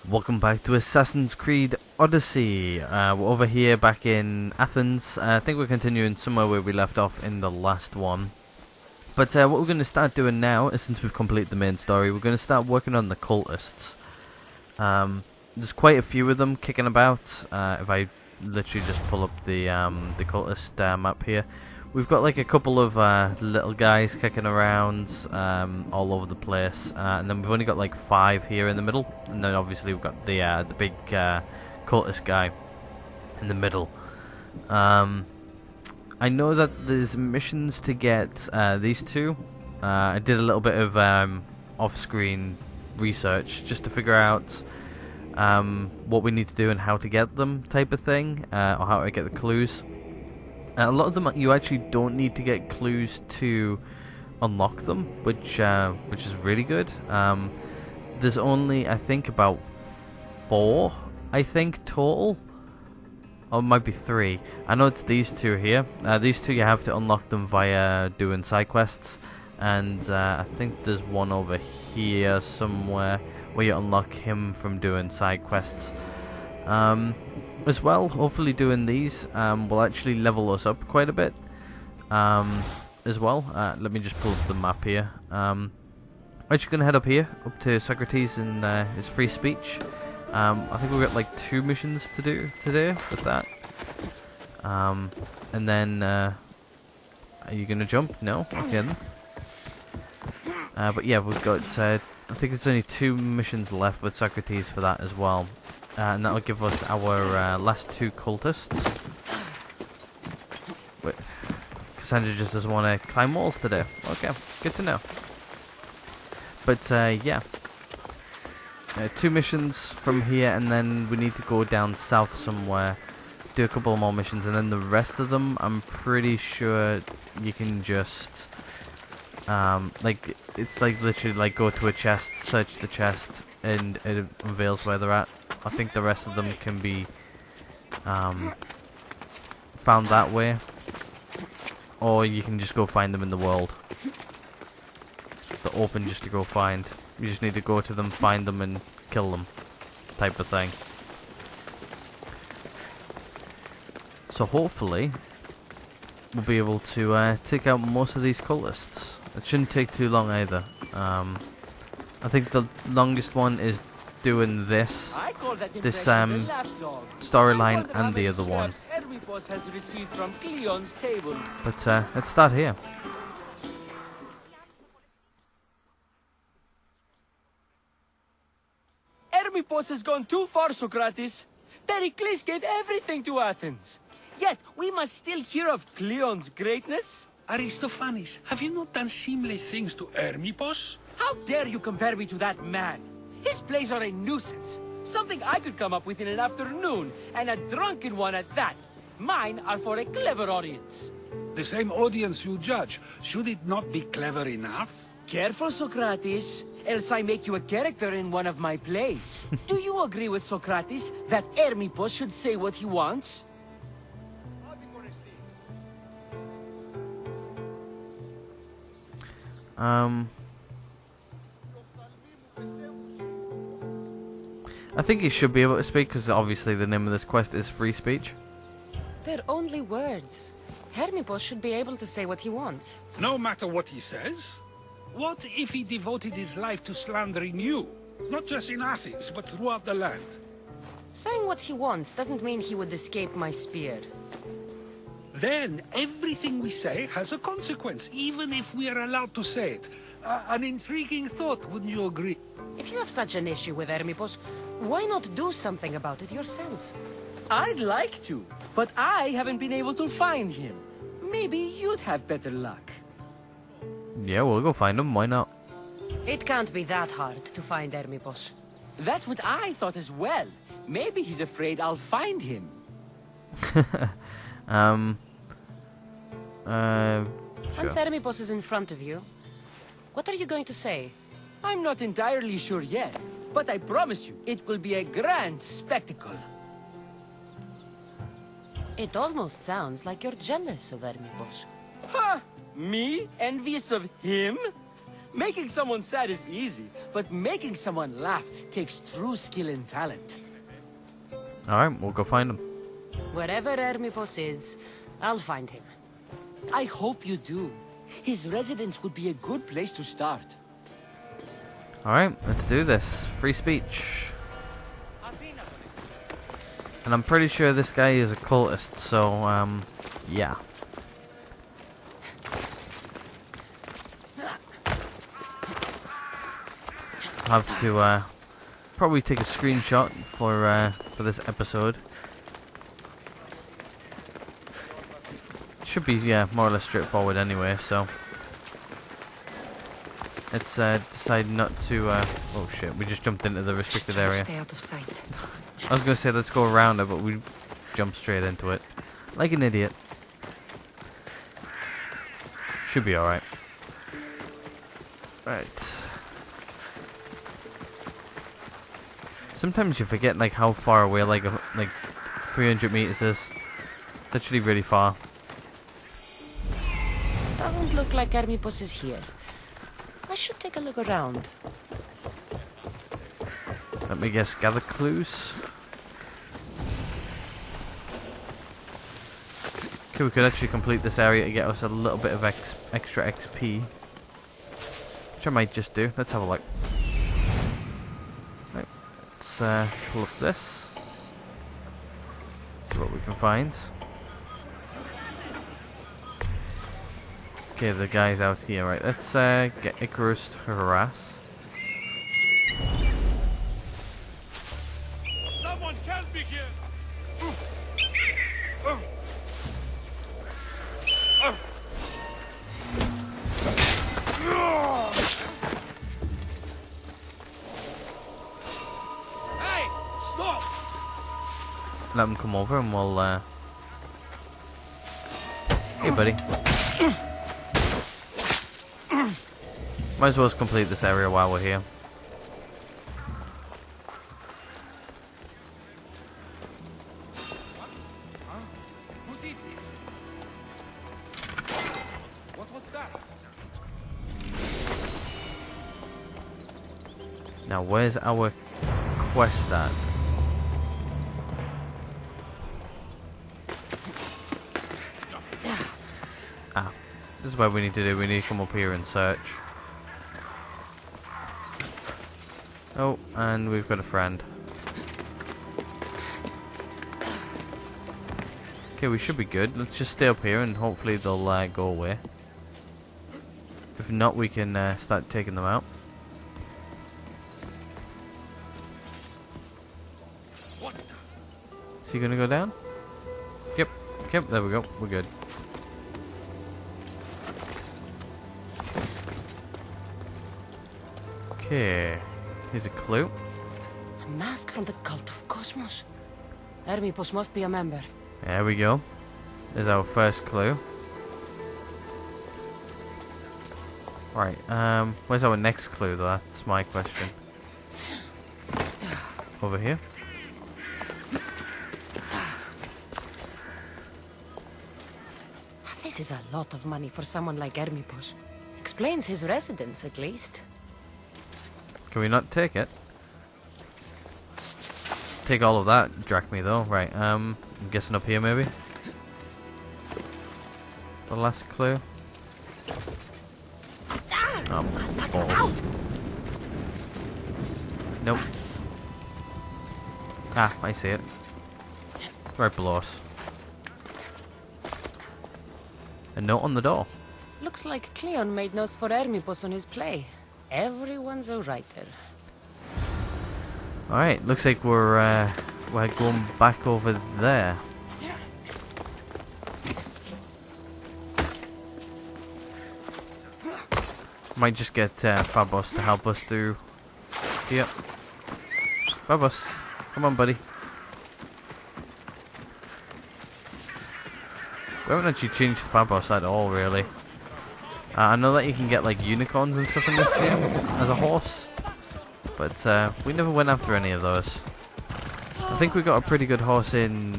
Welcome back to Assassin's Creed Odyssey. We're over here back in Athens. I think we're continuing somewhere where we left off in the last one. But what we're going to start doing now is, since we've completed the main story, we're going to start working on the cultists. There's quite a few of them kicking about. If I literally just pull up the cultist map here, we've got like a couple of little guys kicking around all over the place, and then we've only got like 5 here in the middle, and then obviously we've got the big cultist guy in the middle. I know that there's missions to get these two. I did a little bit of off-screen research just to figure out what we need to do and how to get them, type of thing, or how to get the clues. A lot of them you actually don't need to get clues to unlock them, which is really good. There's only, I think, about 4, I think, total. Or it might be 3. I know it's these 2 here. These 2 you have to unlock them via doing side quests, and I think there's one over here somewhere where you unlock him from doing side quests. As well, hopefully doing these will actually level us up quite a bit as well. Let me just pull up the map here. We're actually going to head up here, up to Socrates and his free speech. I think we've got like 2 missions to do today with that. And then, are you going to jump? No? Okay then. But yeah, we've got, I think there's only 2 missions left with Socrates for that as well. And that'll give us our last 2 cultists. Wait, Cassandra just doesn't want to climb walls today. Okay, good to know. But yeah, 2 missions from here, and then we need to go down south somewhere, do a couple more missions, and then the rest of them, I'm pretty sure you can just, like, it's like literally like go to a chest, search the chest, and it unveils where they're at. I think the rest of them can be found that way, or you can just go find them in the world. They're open just to go find. You just need to go to them, find them, and kill them, type of thing. So hopefully we'll be able to take out most of these cultists. It shouldn't take too long either. I think the longest one is doing this storyline and the other one. Hermippos has received from Cleon's table. But let's start here. Hermippos has gone too far, Socrates. Pericles gave everything to Athens. Yet we must still hear of Cleon's greatness. Aristophanes, have you not done seemly things to Hermippos? How dare you compare me to that man? His plays are a nuisance. Something I could come up with in an afternoon, and a drunken one at that. Mine are for a clever audience. The same audience you judge. Should it not be clever enough? Careful, Socrates, else I make you a character in one of my plays. Do you agree with Socrates that Hermippos should say what he wants? I think he should be able to speak, because obviously the name of this quest is free speech. They're only words. Hermippos should be able to say what he wants. No matter what he says? What if he devoted his life to slandering you? Not just in Athens, but throughout the land. Saying what he wants doesn't mean he would escape my spear. Then everything we say has a consequence, even if we are allowed to say it. An intriguing thought, wouldn't you agree? If you have such an issue with Hermippos, why not do something about it yourself? I'd like to, but I haven't been able to find him. Maybe you'd have better luck. Yeah, we'll go find him, why not? It can't be that hard to find Hermippos. That's what I thought as well. Maybe he's afraid I'll find him. Once Hermippos is in front of you, what are you going to say? I'm not entirely sure yet, but I promise you, it will be a grand spectacle. It almost sounds like you're jealous of Hermippos. Ha! Me? Envious of him? Making someone sad is easy, but making someone laugh takes true skill and talent. Alright, we'll go find him. Wherever Hermippos is, I'll find him. I hope you do. His residence would be a good place to start. Alright, let's do this. Free speech. And I'm pretty sure this guy is a cultist, so, yeah. I'll have to, probably take a screenshot for this episode. Should be, yeah, more or less straightforward anyway, so. Let's, decide not to, oh shit, we just jumped into the restricted area. Stay out of sight. I was gonna say let's go around it, but we jumped straight into it. Like an idiot. Should be alright. Right. Sometimes you forget like how far away like 300 meters is. It's actually really far. Doesn't look like Hermippos is here. I should take a look around. Let me guess, gather clues. Okay, we could actually complete this area to get us a little bit of extra XP. Which I might just do. Let's have a look. Right, let's pull up this. See what we can find. Okay, the guy's out here. Right, let's get Icarus to harass. Someone can be here. Hey, stop! Let him come over and we'll hey buddy. Might as well complete this area while we're here. Who did this? What was that? Now where's our quest at? Ah, this is what we need to do. We need to come up here and search. Oh, and we've got a friend. Okay, we should be good. Let's just stay up here and hopefully they'll go away. If not, we can start taking them out. What? Is he gonna go down? Yep. Yep, there we go. We're good. Okay. Here's a clue. A mask from the cult of Cosmos. Hermippos must be a member. There we go. There's our first clue. Right, where's our next clue though? That's my question. Over here. This is a lot of money for someone like Hermippos. Explains his residence, at least. Can we not take it? Take all of that drachmae though. Right, I'm guessing up here maybe. The last clue. Oh, balls. Nope. Ah, I see it. Right below us. A note on the door. Looks like Cleon made notes for Hermippos on his play. Everyone's a writer. Alright, looks like we're going back over there. Might just get Fabos to help us through. Yep. Fabos, come on, buddy. We haven't actually changed Fabos at all, really. I know that you can get like unicorns and stuff in this game as a horse, but we never went after any of those. I think we got a pretty good horse in.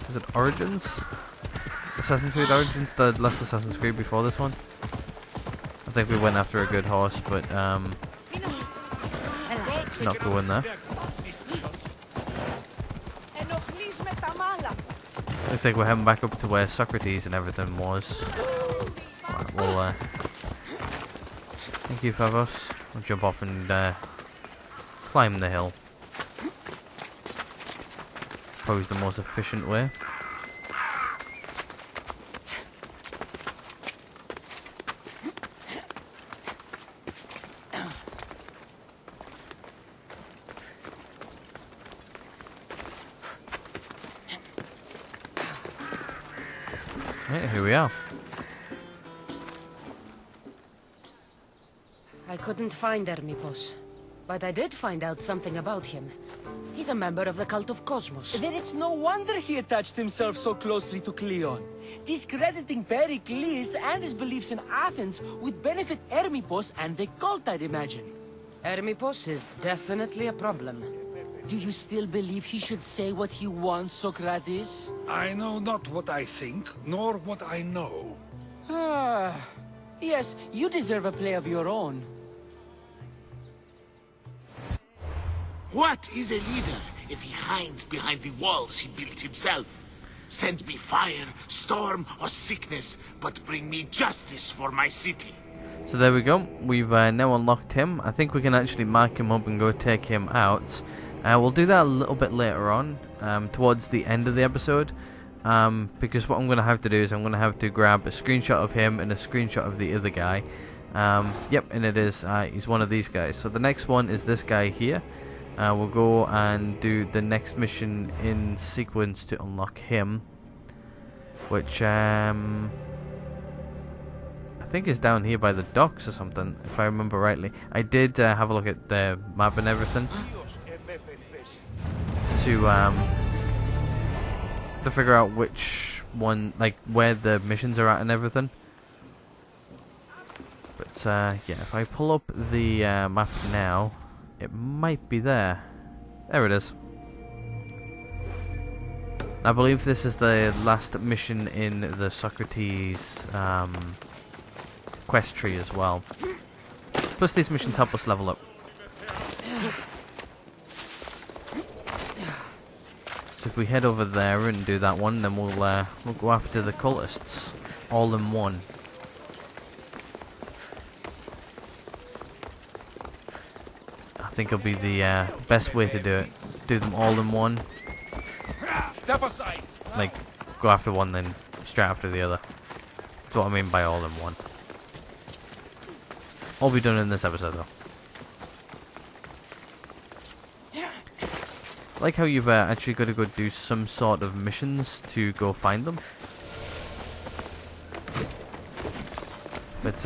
Was it Origins? Assassin's Creed Origins, the last Assassin's Creed before this one. think we went after a good horse, but let's not go in there. Looks like we're heading back up to where Socrates and everything was. Right, we'll thank you, Favos. We'll jump off and climb the hill. Probably the most efficient way. Right, here we are. I couldn't find Hermippos, but I did find out something about him. He's a member of the Cult of Cosmos. Then it's no wonder he attached himself so closely to Cleon. Discrediting Pericles and his beliefs in Athens would benefit Hermippos and the cult, I'd imagine. Hermippos is definitely a problem. Do you still believe he should say what he wants, Socrates? I know not what I think, nor what I know. Ah, yes, you deserve a play of your own. What is a leader if he hides behind the walls he built himself? Send me fire, storm, or sickness, but bring me justice for my city. So there we go. We've now unlocked him. I think we can actually mark him up and go take him out. We'll do that a little bit later on, towards the end of the episode, because what I'm going to have to do is I'm going to have to grab a screenshot of him and a screenshot of the other guy. Yep, and it is, he's one of these guys. So the next one is this guy here. We'll go and do the next mission in sequence to unlock him, which I think is down here by the docks or something, if I remember rightly. I did have a look at the map and everything to figure out which one, like where the missions are at and everything. But yeah, if I pull up the map now, it might be there. There it is. I believe this is the last mission in the Socrates quest tree as well. Plus these missions help us level up. So if we head over there and do that one, then we'll go after the cultists all in one. I think it'll be the best way to do it. Do them all in one. Step aside. Like, go after one, then straight after the other. That's what I mean by all in one. All be done in this episode, though. I like how you've actually got to go do some sort of missions to go find them. But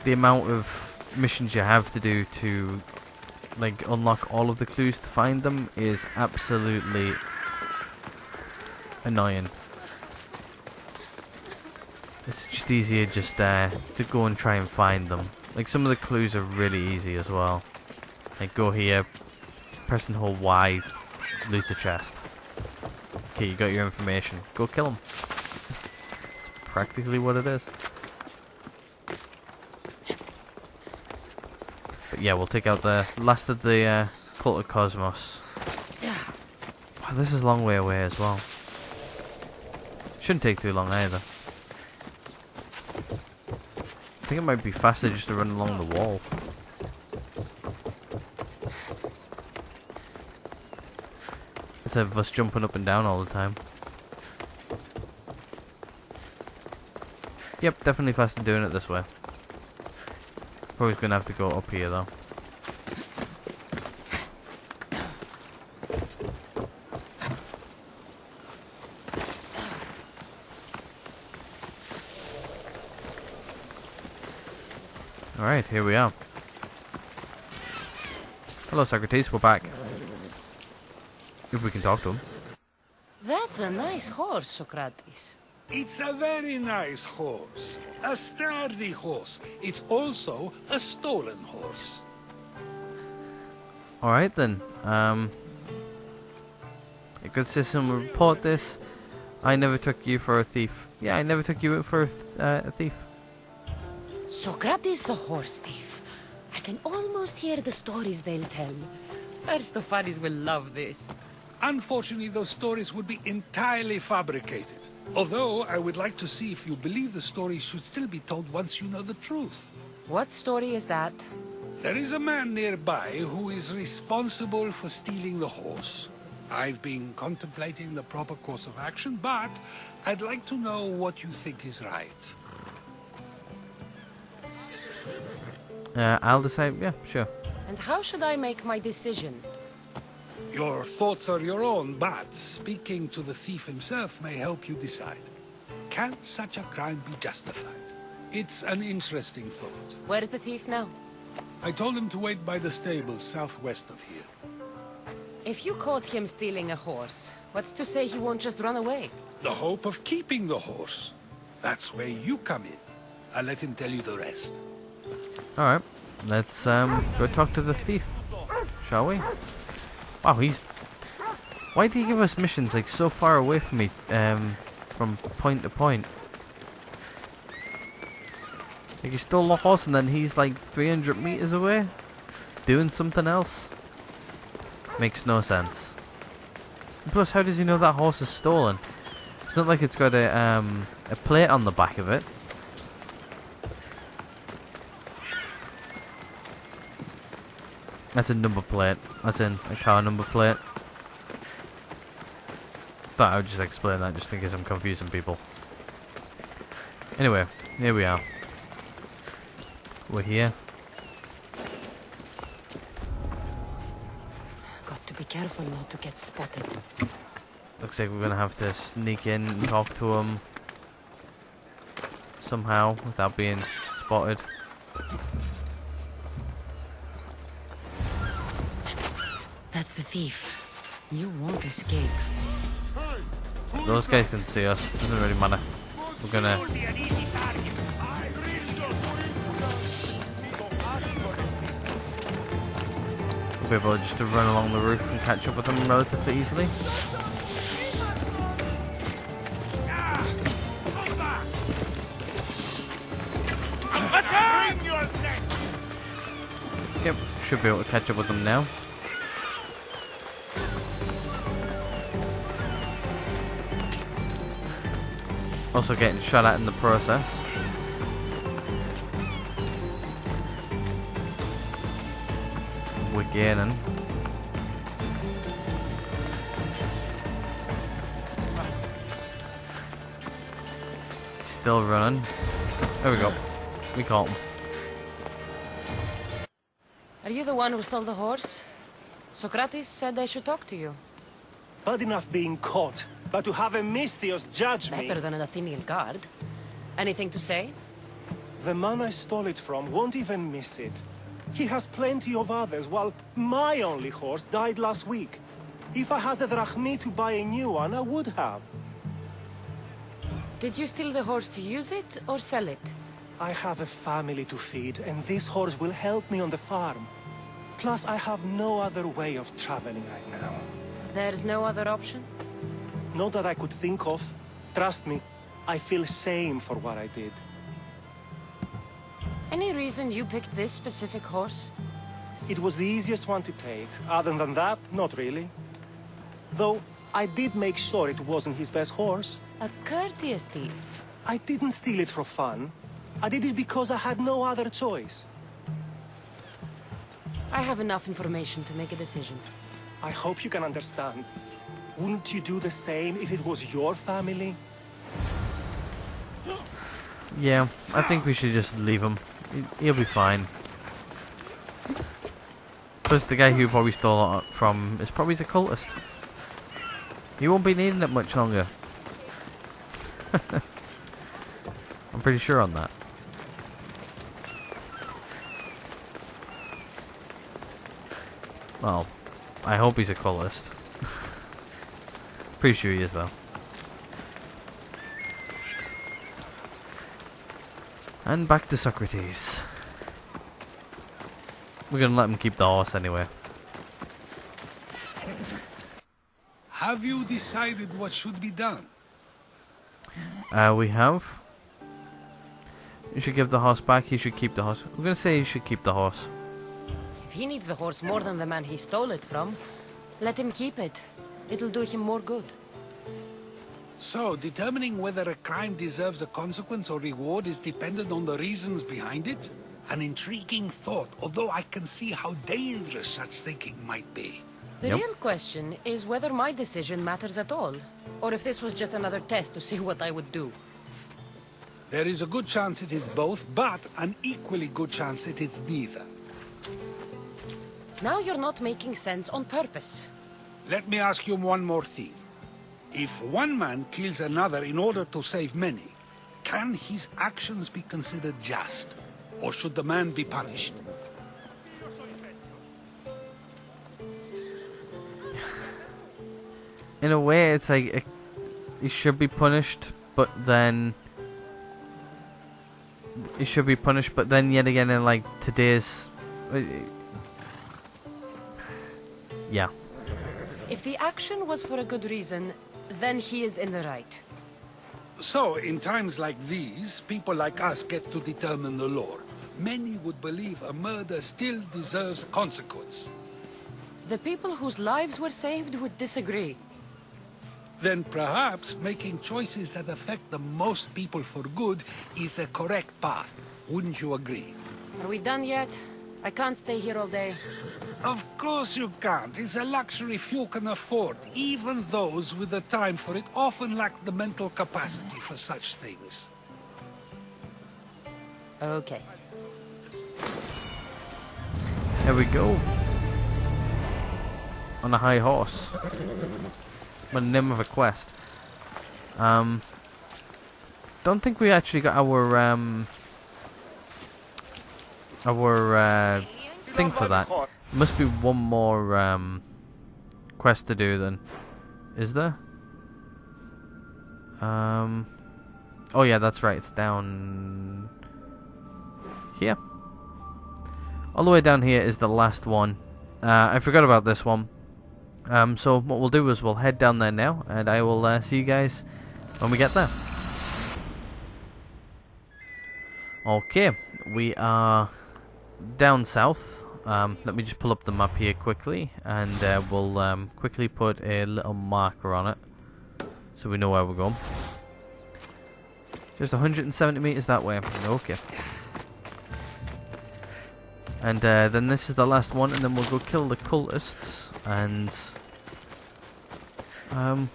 the amount of missions you have to do to like unlock all of the clues to find them is absolutely annoying. It's just easier just to go and try and find them. Like some of the clues are really easy as well. Like go here, press and hold Y, loot a chest. Okay, you got your information. Go kill them. It's practically what it is. But yeah, we'll take out the last of the Cult of Cosmos. Wow, this is a long way away as well. Shouldn't take too long either. I think it might be faster just to run along the wall. Instead of us jumping up and down all the time. Yep, definitely faster doing it this way. Probably gonna have to go up here though. Alright, here we are. Hello Socrates, we're back. If we can talk to him. That's a nice horse, Socrates. It's a very nice horse. A sturdy horse. It's also a stolen horse. Alright then. A good citizen will report this. I never took you for a thief. Yeah, I never took you for a thief. Socrates the horse thief. I can almost hear the stories they'll tell. Aristophanes will love this. Unfortunately, those stories would be entirely fabricated. Although, I would like to see if you believe the stories should still be told once you know the truth. What story is that? There is a man nearby who is responsible for stealing the horse. I've been contemplating the proper course of action, but I'd like to know what you think is right. I'll decide. Yeah, sure. And how should I make my decision? Your thoughts are your own, but speaking to the thief himself may help you decide. Can such a crime be justified? It's an interesting thought. Where is the thief now? I told him to wait by the stables southwest of here. If you caught him stealing a horse, what's to say he won't just run away? The hope of keeping the horse. That's where you come in. I'll let him tell you the rest. Alright, let's go talk to the thief, shall we? Wow, why do you give us missions like so far away from me, from point to point? Like he stole the horse and then he's like 300 meters away, doing something else? Makes no sense. And plus, how does he know that horse is stolen? It's not like it's got a plate on the back of it. That's a number plate. That's in a car number plate. Thought I would just explain that just in case I'm confusing people. Anyway, here we are. We're here. Got to be careful not to get spotted. Looks like we're gonna have to sneak in and talk to him somehow without being spotted. That's the thief. You won't escape. Those guys can see us. Doesn't really matter. We're gonna. We'll be able just to run along the roof and catch up with them relatively easily. Yep, should be able to catch up with them now. Also getting shot at in the process. We're gaining. Still running. There we go. We caught him. Are you the one who stole the horse? Socrates said I should talk to you. Bad enough being caught, but to have a Misthios judge me... Better than an Athenian guard. Anything to say? The man I stole it from won't even miss it. He has plenty of others, while my only horse died last week. If I had the drachmi to buy a new one, I would have. Did you steal the horse to use it or sell it? I have a family to feed, and this horse will help me on the farm. Plus, I have no other way of traveling right now. There's no other option? Not that I could think of. Trust me, I feel shame for what I did. Any reason you picked this specific horse? It was the easiest one to take. Other than that, not really. Though, I did make sure it wasn't his best horse. A courteous thief. I didn't steal it for fun. I did it because I had no other choice. I have enough information to make a decision. I hope you can understand. Wouldn't you do the same if it was your family? Yeah, I think we should just leave him. He'll be fine. Plus, the guy who probably stole it from is probably a cultist. He won't be needing it much longer. I'm pretty sure on that. Well, I hope he's a cultist. Pretty sure he is, though. And back to Socrates. We're gonna let him keep the horse anyway. Have you decided what should be done? We have. You should give the horse back. He should keep the horse. I'm gonna say he should keep the horse. If he needs the horse more than the man he stole it from, let him keep it. It'll do him more good. So, determining whether a crime deserves a consequence or reward is dependent on the reasons behind it? An intriguing thought, although I can see how dangerous such thinking might be. The Yep. real question is whether my decision matters at all, or if this was just another test to see what I would do. There is a good chance it is both, but an equally good chance it is neither. Now you're not making sense on purpose. Let me ask you one more thing. If one man kills another in order to save many, can his actions be considered just? Or should the man be punished? In a way, it's like he should be punished, but then yet again in like today's, yeah. If the action was for a good reason, then he is in the right. So, in times like these, people like us get to determine the law. Many would believe a murder still deserves consequence. The people whose lives were saved would disagree. Then perhaps making choices that affect the most people for good is a correct path. Wouldn't you agree? Are we done yet? I can't stay here all day. Of course you can't. It's a luxury few can afford. Even those with the time for it often lack the mental capacity for such things. Okay. Here we go. On a high horse. The name of a quest. Don't think we actually got our thing for that. Must be one more quest to do then. Is there? Oh yeah, that's right. It's down here. All the way down here is the last one. I forgot about this one. So what we'll do is we'll head down there now, and I will see you guys when we get there. Okay, we are down south. Let me just pull up the map here quickly, and we'll quickly put a little marker on it, so we know where we're going. Just 170 meters that way. Okay. And then this is the last one, and then we'll go kill the cultists, and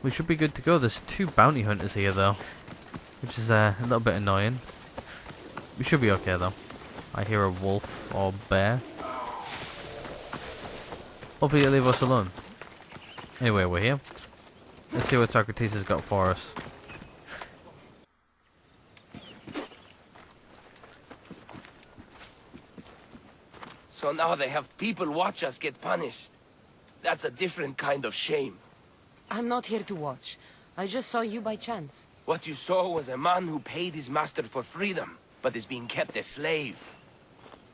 we should be good to go. There's 2 bounty hunters here though, which is a little bit annoying. We should be okay though. I hear a wolf or bear. Hopefully they'll leave us alone. Anyway, we're here. Let's see what Socrates has got for us. So now they have people watch us get punished. That's a different kind of shame. I'm not here to watch. I just saw you by chance. What you saw was a man who paid his master for freedom, but is being kept a slave.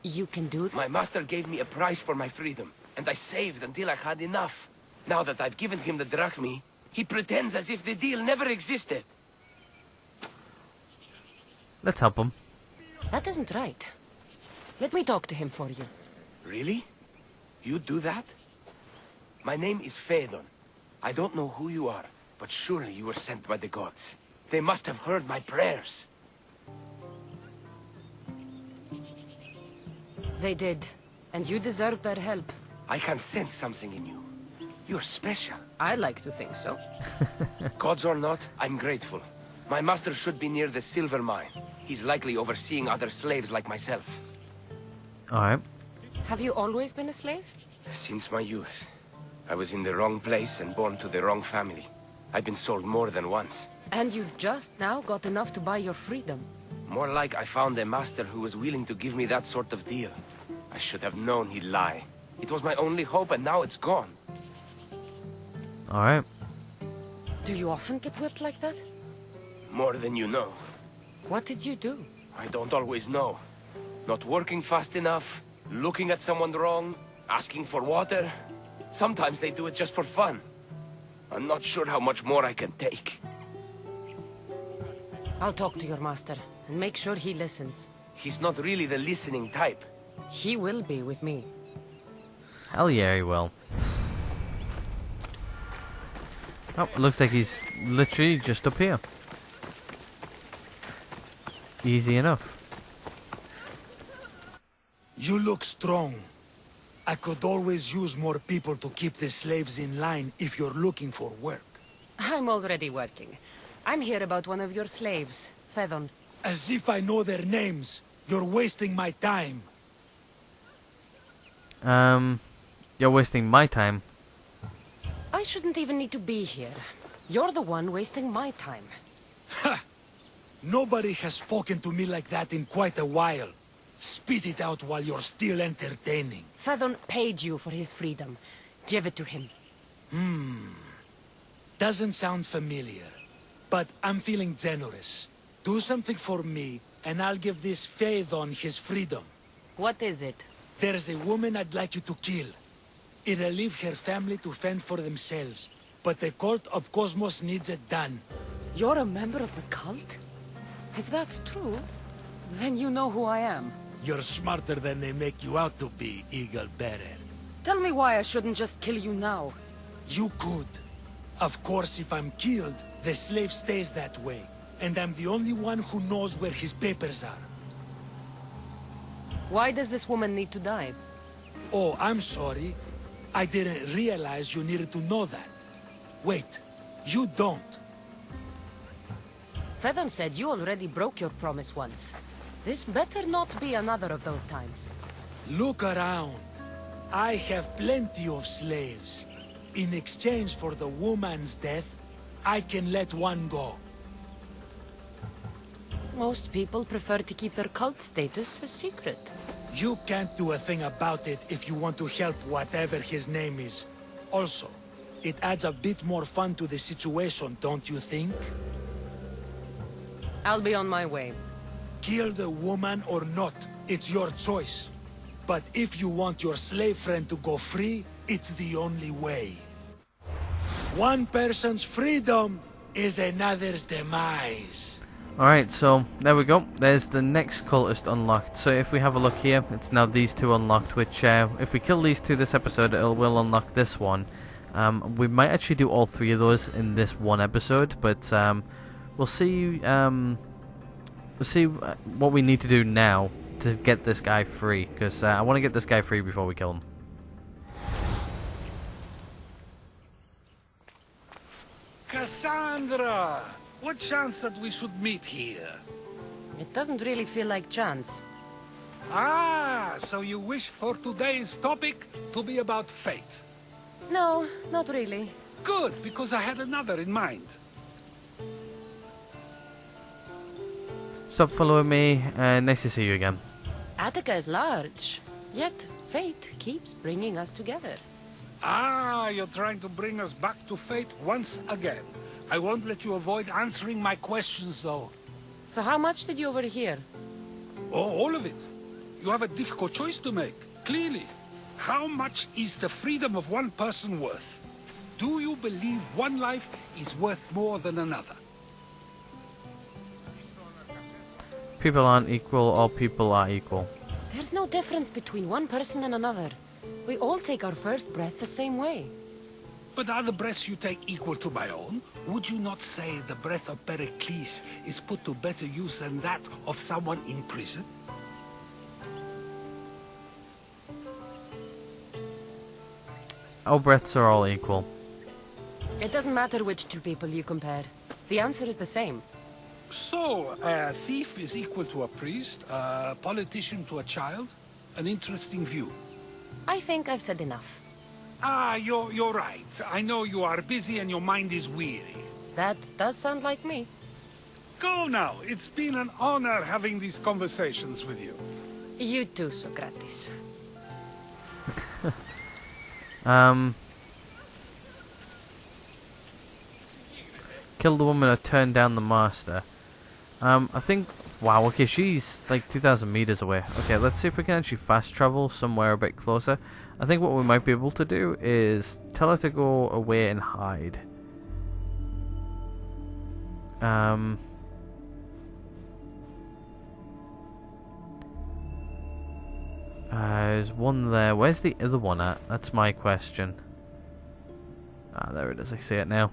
You can do that? My master gave me a price for my freedom, and I saved until I had enough. Now that I've given him the drachmi, he pretends as if the deal never existed. Let's help him. That isn't right. Let me talk to him for you. Really? You do that? My name is Phaedon. I don't know who you are, but surely you were sent by the gods. They must have heard my prayers. They did. And you deserve their help. I can sense something in you. You're special. I like to think so. Gods or not, I'm grateful. My master should be near the silver mine. He's likely overseeing other slaves like myself. Alright. Have you always been a slave? Since my youth. I was in the wrong place and born to the wrong family. I've been sold more than once. And you just now got enough to buy your freedom. More like I found a master who was willing to give me that sort of deal. I should have known he'd lie. It was my only hope, and now it's gone. Alright. Do you often get whipped like that? More than you know. What did you do? I don't always know. Not working fast enough, looking at someone wrong, asking for water. Sometimes they do it just for fun. I'm not sure how much more I can take. I'll talk to your master. and make sure he listens. He's not really the listening type. He will be with me. Hell yeah, he will. Oh, it looks like he's literally just up here. Easy enough. You look strong. I could always use more people to keep the slaves in line if you're looking for work. I'm already working. I'm here about one of your slaves, Fedon. As if I know their names. You're wasting my time. You're wasting my time. I shouldn't even need to be here. You're the one wasting my time. Ha! Nobody has spoken to me like that in quite a while. Spit it out while you're still entertaining. Fedon paid you for his freedom. Give it to him. Doesn't sound familiar. But I'm feeling generous. Do something for me, and I'll give this Phaethon his freedom. What is it? There's a woman I'd like you to kill. It'll leave her family to fend for themselves. But the cult of Cosmos needs it done. You're a member of the cult? If that's true, then you know who I am. You're smarter than they make you out to be, Eagle Bearer. Tell me why I shouldn't just kill you now. You could. Of course, if I'm killed, the slave stays that way. And I'm the only one who knows where his papers are. Why does this woman need to die? Oh, I'm sorry. I didn't realize you needed to know that. Wait, you don't. Fedon said you already broke your promise once. This better not be another of those times. Look around. I have plenty of slaves. In exchange for the woman's death, I can let one go. Most people prefer to keep their cult status a secret. You can't do a thing about it if you want to help whatever his name is. Also, it adds a bit more fun to the situation, don't you think? I'll be on my way. Kill the woman or not, it's your choice. But if you want your slave friend to go free, it's the only way. One person's freedom is another's demise. Alright, so there we go. There's the next cultist unlocked. So if we have a look here, it's now these two unlocked, which if we kill these two this episode, it will unlock this one. We might actually do all three of those in this one episode, but we'll see. We'll see what we need to do now to get this guy free, because I want to get this guy free before we kill him. Cassandra! What chance that we should meet here? It doesn't really feel like chance. Ah, so you wish for today's topic to be about fate. No, not really. Good, because I had another in mind. Stop following me. Nice to see you again. Attica is large, yet fate keeps bringing us together. Ah, you're trying to bring us back to fate once again. I won't let you avoid answering my questions, though. So how much did you overhear? Oh, all of it. You have a difficult choice to make, clearly. How much is the freedom of one person worth? Do you believe one life is worth more than another? People aren't equal, all people are equal. There's no difference between one person and another. We all take our first breath the same way. But are the breaths you take equal to my own? Would you not say the breath of Pericles is put to better use than that of someone in prison? Our breaths are all equal. It doesn't matter which two people you compare. The answer is the same. So, a thief is equal to a priest, a politician to a child? An interesting view. I think I've said enough. Ah, you're right. I know you are busy and your mind is weary. That does sound like me. Go now. It's been an honor having these conversations with you. You too, Socrates. Kill the woman or turn down the master. I think... Wow, okay, she's like 2,000 meters away. Okay, let's see if we can actually fast travel somewhere a bit closer. I think what we might be able to do is tell her to go away and hide. There's one there. Where's the other one at? That's my question. Ah, there it is. I see it now.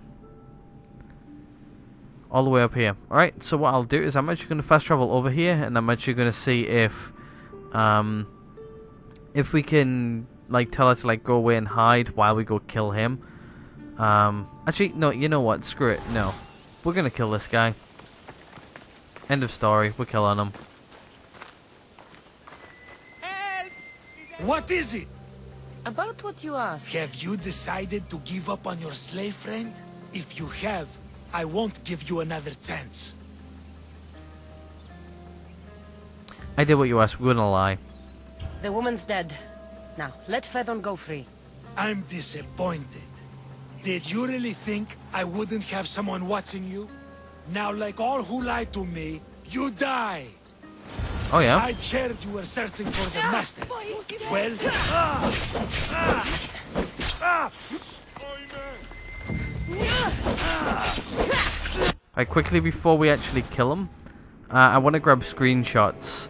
All the way up here. Alright, so what I'll do is I'm actually going to fast travel over here, and I'm actually going to see if we can, like, tell her to, like, go away and hide while we go kill him. Actually, no, you know what? Screw it. No. We're going to kill this guy. End of story. We're killing him. What is it? About what you asked. Have you decided to give up on your slave friend? If you have, I won't give you another chance. I did what you asked. We're going to lie. The woman's dead. Now, let Fedon go free. I'm disappointed. Did you really think I wouldn't have someone watching you? Now, like all who lied to me, you die! Oh, yeah? I'd heard you were searching for the master. Well, Alright, quickly before we actually kill him, I want to grab screenshots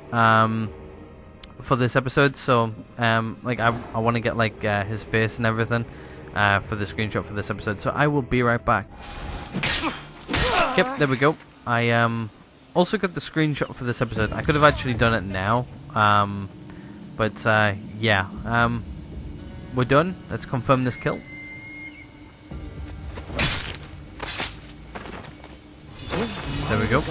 for this episode. So, like, I want to get, like, his face and everything for the screenshot for this episode. So I will be right back. Yep, there we go. I also got the screenshot for this episode. I could have actually done it now, but yeah, we're done. Let's confirm this kill. There we go.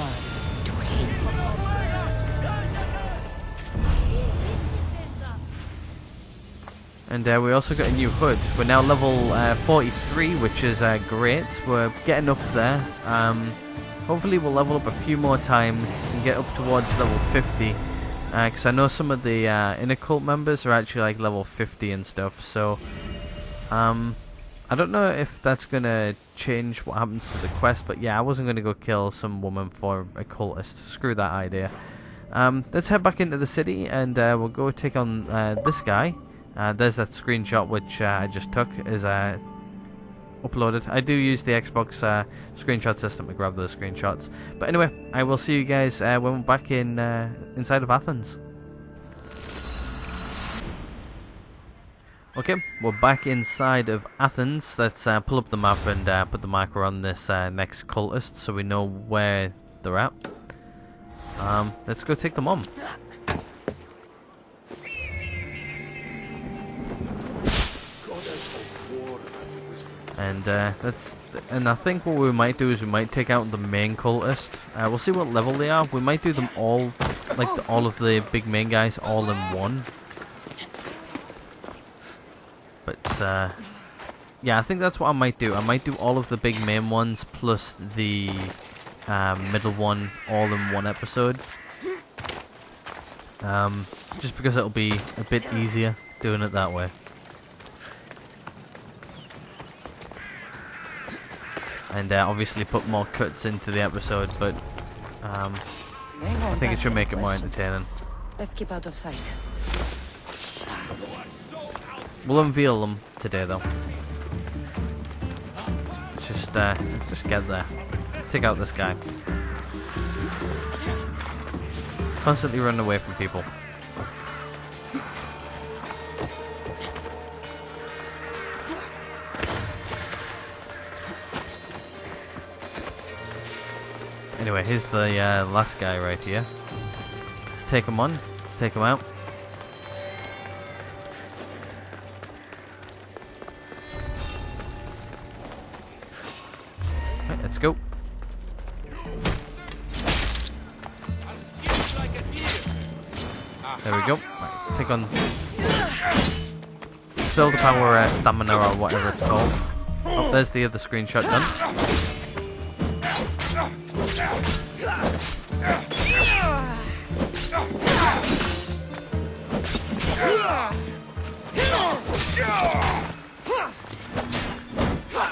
And we also got a new hood. We're now level 43, which is great. We're getting up there. Hopefully we'll level up a few more times and get up towards level 50. Because I know some of the inner cult members are actually like level 50 and stuff. So I don't know if that's going to change what happens to the quest. But yeah, I wasn't going to go kill some woman for a cultist. Screw that idea. Let's head back into the city and we'll go take on this guy. There's that screenshot which I just took is uploaded. I do use the Xbox screenshot system to grab those screenshots. But anyway, I will see you guys when we're back in inside of Athens. Okay, we're back inside of Athens. Let's pull up the map and put the marker on this next cultist so we know where they're at. Let's go take them on. And I think what we might do is we might take out the main cultist. We'll see what level they are. We might do them all, like all of the big main guys, all in one. But yeah, I think that's what I might do. I might do all of the big main ones plus the middle one all in one episode. Just because it'll be a bit easier doing it that way. And obviously put more cuts into the episode, but I think it should make it more entertaining. Let's keep out of sight. We'll unveil them today, though. Let's just get there. Take out this guy. Constantly running away from people. Anyway, here's the last guy right here. Let's take him on. Let's take him out. Right, let's go. There we go. Right, let's take on. Let's build up our stamina or whatever it's called. Oh, there's the other screenshot done.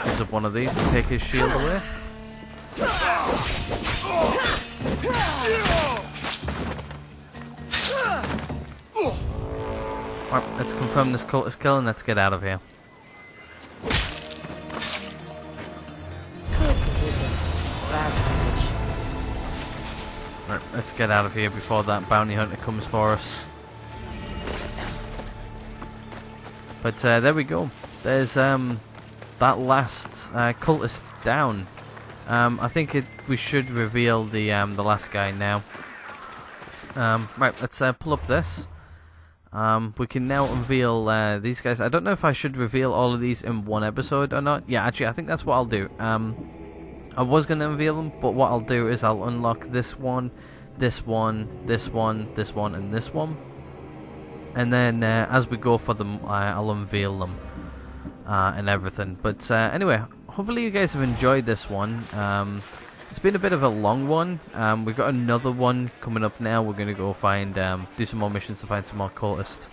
Use up one of these to take his shield away. Alright, let's confirm this cultist kill and let's get out of here. Right, let's get out of here before that bounty hunter comes for us. But there we go. There's that last cultist down. I think we should reveal the last guy now. Right, let's pull up this. We can now unveil these guys. I don't know if I should reveal all of these in one episode or not. Yeah, actually, I think that's what I'll do. I was going to unveil them, but what I'll do is I'll unlock this one, this one, this one, this one, and this one. And then as we go for them, I'll unveil them and everything. But anyway, hopefully you guys have enjoyed this one. It's been a bit of a long one. We've got another one coming up now. We're going to go find, do some more missions to find some more cultists.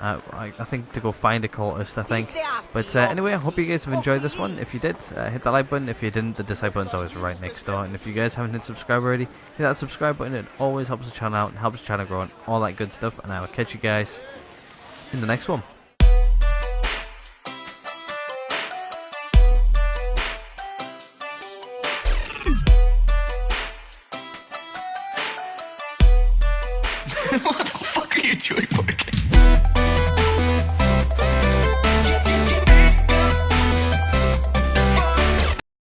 I think to go find a cultist, I think. But anyway, I hope you guys have enjoyed this one. If you did, hit that like button. If you didn't, the dislike button's always right next door. And if you guys haven't hit subscribe already, hit that subscribe button. It always helps the channel out and helps the channel grow and all that good stuff. And I will catch you guys in the next one. What the fuck are you doing, Morgan?